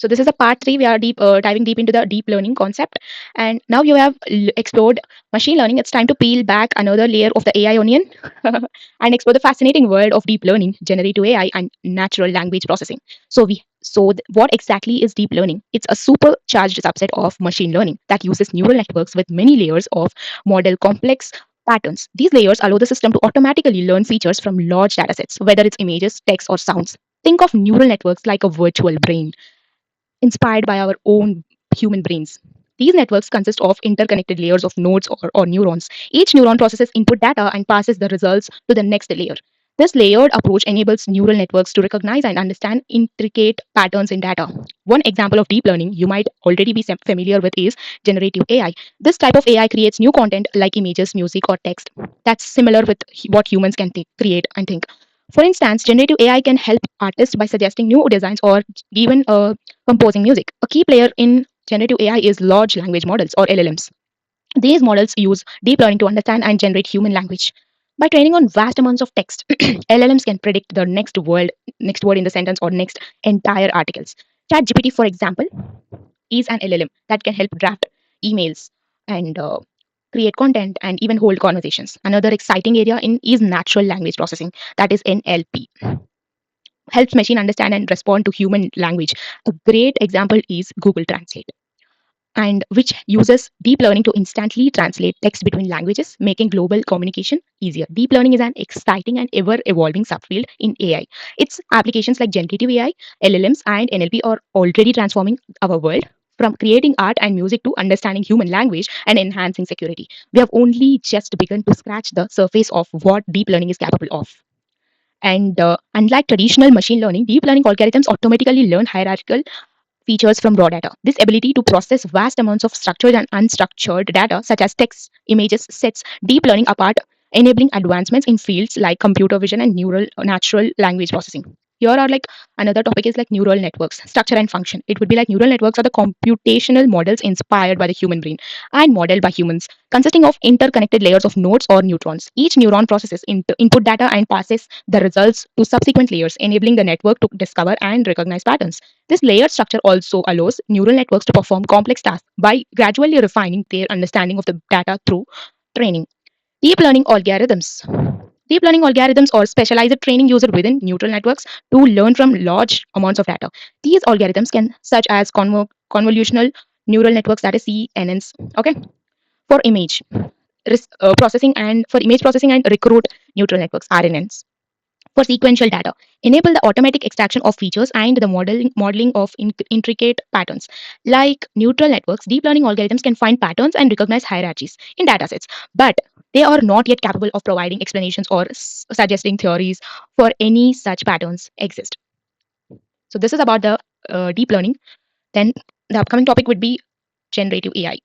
So this is a part three. We are diving deep into the deep learning concept, and now you have explored machine learning. It's time to peel back another layer of the AI onion and explore the fascinating world of deep learning, generative AI, and natural language processing. What exactly is deep learning? It's a supercharged subset of machine learning that uses neural networks with many layers of model complex patterns. These layers allow the system to automatically learn features from large datasets, whether it's images, text, or sounds. Think of neural networks like a virtual brain inspired by our own human brains. These networks consist of interconnected layers of nodes or neurons. Each neuron processes input data and passes the results to the next layer. This layered approach enables neural networks to recognize and understand intricate patterns in data. One example of deep learning you might already be familiar with is generative AI. This type of AI creates new content like images, music, or text that's similar with what humans can create and think. For instance, generative AI can help artists by suggesting new designs or even composing music. A key player in generative AI is large language models or LLMs. These models use deep learning to understand and generate human language. By training on vast amounts of text, LLMs can predict the next word in the sentence or next entire articles. ChatGPT, for example, is an LLM that can help draft emails and create content and even hold conversations. Another exciting area in is natural language processing, that is NLP, helps machine understand and respond to human language. A great example is Google Translate, and which uses deep learning to instantly translate text between languages, making global communication easier. Deep learning is an exciting and ever evolving subfield in AI. Its applications like generative AI, LLMs, and NLP are already transforming our world. From creating art and music to understanding human language and enhancing security, we have only just begun to scratch the surface of what deep learning is capable of. And unlike traditional machine learning, deep learning algorithms automatically learn hierarchical features from raw data. This ability to process vast amounts of structured and unstructured data, such as text, images, sets deep learning apart, enabling advancements in fields like computer vision and natural language processing. Here are like another topic is like neural networks, structure and function. It would be like neural networks are the computational models inspired by the human brain and modeled by humans, consisting of interconnected layers of nodes or neurons. Each neuron processes input data and passes the results to subsequent layers, enabling the network to discover and recognize patterns. This layered structure also allows neural networks to perform complex tasks by gradually refining their understanding of the data through training. Deep learning algorithms. Deep learning algorithms or specialized training used within neural networks to learn from large amounts of data. These algorithms can, such as convolutional neural networks, that is CNNs, okay, for image processing and recruit neural networks, RNNs, for sequential data, enable the automatic extraction of features and the modeling of intricate patterns. Like neural networks, deep learning algorithms can find patterns and recognize hierarchies in datasets, but they are not yet capable of providing explanations or suggesting theories for any such patterns exist. So this is about the deep learning. Then the upcoming topic would be generative AI.